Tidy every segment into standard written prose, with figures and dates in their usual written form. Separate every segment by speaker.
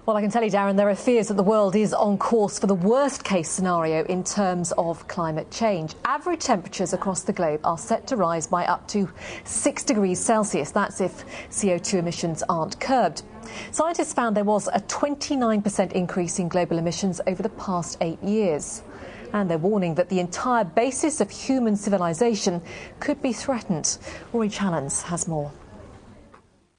Speaker 1: Well, I can tell you, Darren, there are fears that the world is on course for the worst-case scenario in terms of climate change. Average temperatures across the globe are set to rise by up to 6 degrees Celsius. That's if CO2 emissions aren't curbed. Scientists found there was a 29% increase in global emissions over the past 8 years. And they're warning that the entire basis of human civilization could be threatened. Rory Challens has more.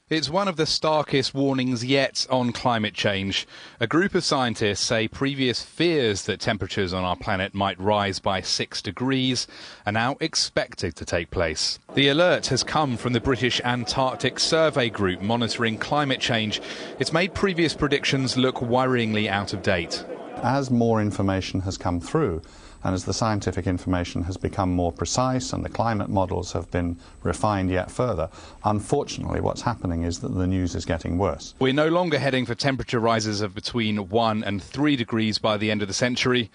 Speaker 2: It's one of the starkest warnings yet on climate change. A group of scientists say previous fears that temperatures on our planet might rise by 6 degrees are now expected to take place. The alert has come from the British Antarctic Survey Group monitoring climate change. It's made previous predictions look worryingly out of date.
Speaker 3: As more information has come through, and as the scientific information has become more precise and the climate models have been refined yet further, unfortunately what's happening is that the news is getting worse.
Speaker 2: We're no longer heading for temperature rises of between 1 and 3 degrees by the end of the century,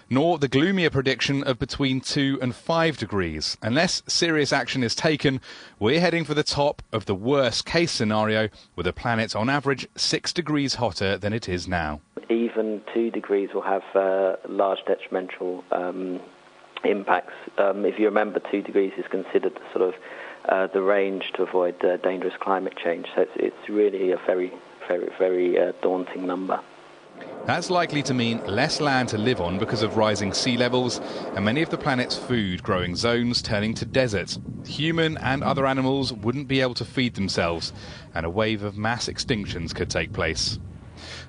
Speaker 2: nor the gloomier prediction of between 2 and 5 degrees. Unless serious action is taken, we're heading for the top of the worst-case scenario, with a planet on average 6 degrees hotter than it is now.
Speaker 4: Even 2 degrees will have large detrimental impacts. If you remember, 2 degrees is considered sort of the range to avoid dangerous climate change. So it's really a very, very, very daunting number.
Speaker 2: That's likely to mean less land to live on because of rising sea levels and many of the planet's food-growing zones turning to deserts. Human and other animals wouldn't be able to feed themselves, and a wave of mass extinctions could take place.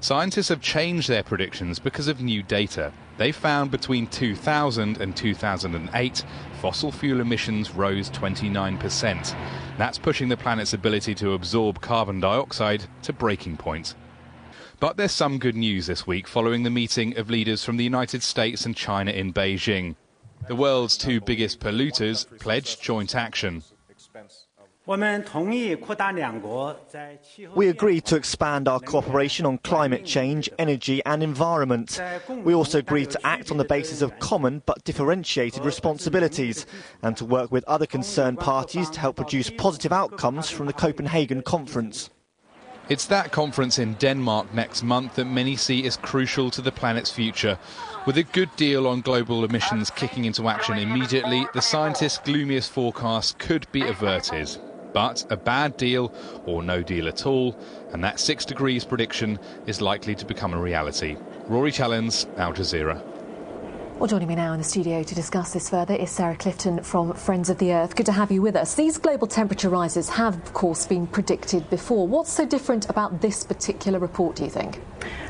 Speaker 2: Scientists have changed their predictions because of new data. They found between 2000 and 2008, fossil fuel emissions rose 29%. That's pushing the planet's ability to absorb carbon dioxide to breaking point. But there's some good news this week following the meeting of leaders from the United States and China in Beijing. The world's two biggest polluters pledged joint action.
Speaker 5: We agreed to expand our cooperation on climate change, energy and environment. We also agreed to act on the basis of common but differentiated responsibilities and to work with other concerned parties to help produce positive outcomes from the Copenhagen conference.
Speaker 2: It's that conference in Denmark next month that many see as crucial to the planet's future. With a good deal on global emissions kicking into action immediately, the scientists' gloomiest forecasts could be averted. But a bad deal, or no deal at all, and that 6 degrees prediction is likely to become a reality. Rory Challens, Al Jazeera.
Speaker 1: Well, joining me now in the studio to discuss this further is Sarah Clifton from Friends of the Earth. Good to have you with us. These global temperature rises have, of course, been predicted before. What's so different about this particular report, do you think?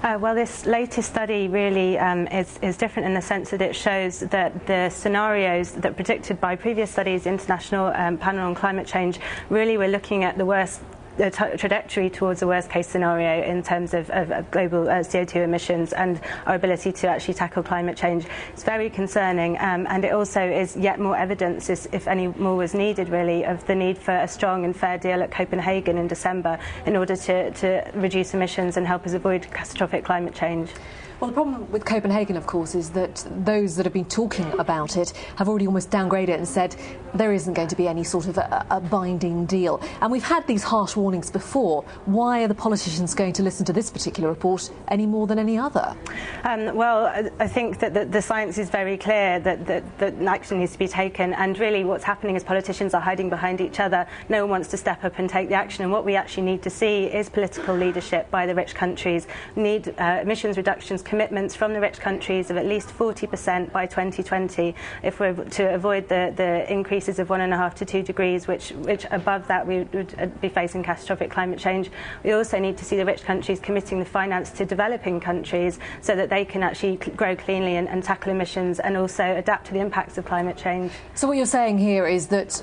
Speaker 6: Well, this latest study really is different in the sense that it shows that the scenarios that predicted by previous studies, International Panel on Climate Change, really we're looking at the worst trajectory towards a worst-case scenario in terms of global CO2 emissions and our ability to actually tackle climate change. It's very concerning, and it also is yet more evidence, if any more was needed, really, of the need for a strong and fair deal at Copenhagen in December in order to reduce emissions and help us avoid catastrophic climate change.
Speaker 1: Well, the problem with Copenhagen, of course, is that those that have been talking about it have already almost downgraded it and said there isn't going to be any sort of a binding deal. And we've had these harsh warnings before. Why are the politicians going to listen to this particular report any more than any other?
Speaker 6: Well, I think that the science is very clear that action needs to be taken, and really what's happening is politicians are hiding behind each other. No one wants to step up and take the action, and what we actually need to see is political leadership by the rich countries. We need emissions reductions commitments from the rich countries of at least 40% by 2020 if we're to avoid the increases of 1.5 to 2 degrees, which above that we would be facing catastrophic climate change. We also need to see the rich countries committing the finance to developing countries so that they can actually grow cleanly and tackle emissions and also adapt to the impacts of climate change.
Speaker 1: So what you're saying here is that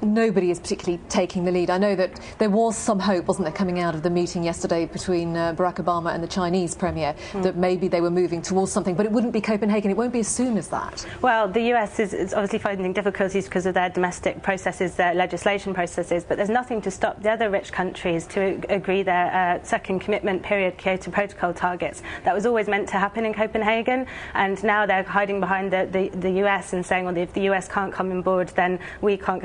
Speaker 1: nobody is particularly taking the lead. I know that there was some hope, wasn't there, coming out of the meeting yesterday between Barack Obama and the Chinese Premier, that maybe they were moving towards something, but it wouldn't be Copenhagen. It won't be as soon as that.
Speaker 6: Well, the US is obviously finding difficulties because of their domestic processes, their legislation processes, but there's nothing to stop the other rich countries to agree their second commitment period Kyoto Protocol targets. That was always meant to happen in Copenhagen, and now they're hiding behind the US and saying, well, if the US can't come on board, then we can't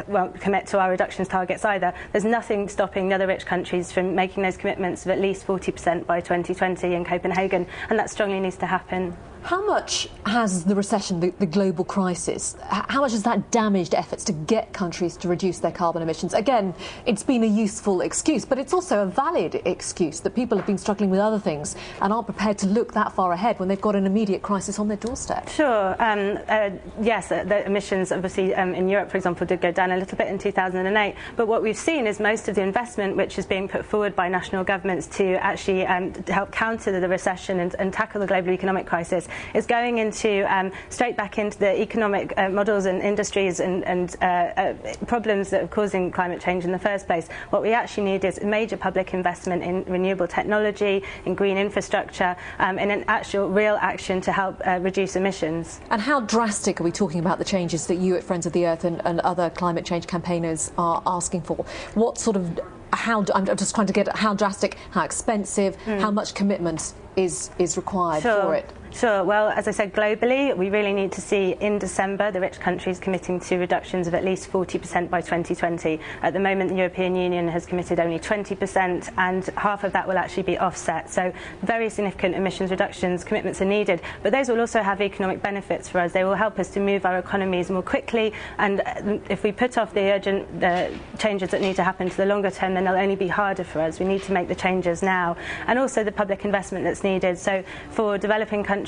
Speaker 6: commit to our reductions targets either. There's nothing stopping the other rich countries from making those commitments of at least 40% by 2020 in Copenhagen, and that strongly needs to happen.
Speaker 1: How much has the recession, the global crisis, how much has that damaged efforts to get countries to reduce their carbon emissions? Again, it's been a useful excuse, but it's also a valid excuse that people have been struggling with other things and aren't prepared to look that far ahead when they've got an immediate crisis on their doorstep.
Speaker 6: Sure. Yes, the emissions, obviously, in Europe, for example, did go down a little bit in 2008. But what we've seen is most of the investment which is being put forward by national governments to actually help counter the recession and tackle the global economic crisis is going into straight back into the economic models and industries and problems that are causing climate change in the first place. What we actually need is major public investment in renewable technology, in green infrastructure, in an actual real action to help reduce emissions.
Speaker 1: And how drastic are we talking about the changes that you at Friends of the Earth and other climate change campaigners are asking for? What sort of, I'm just trying to get at how drastic, how expensive, how much commitment is required for it?
Speaker 6: Sure. Well, as I said, globally, we really need to see in December the rich countries committing to reductions of at least 40% by 2020. At the moment, the European Union has committed only 20%, and half of that will actually be offset. So very significant emissions reductions commitments are needed. But those will also have economic benefits for us. They will help us to move our economies more quickly. And if we put off the urgent changes that need to happen to the longer term, then they'll only be harder for us. We need to make the changes now. And also the public investment that's needed. So for developing countries,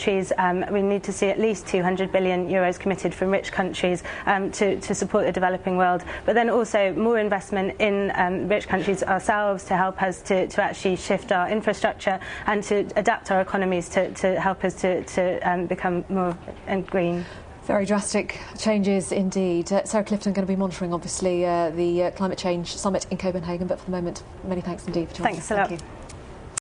Speaker 6: we need to see at least 200 billion euros committed from rich countries to support the developing world, but then also more investment in rich countries ourselves to help us to actually shift our infrastructure and to adapt our economies to help us to become more green.
Speaker 1: Very drastic changes indeed. Sarah Clifton going to be monitoring, obviously, the Climate Change Summit in Copenhagen, but for the moment, many thanks indeed for joining us.
Speaker 6: Thanks a lot.
Speaker 1: Thank you.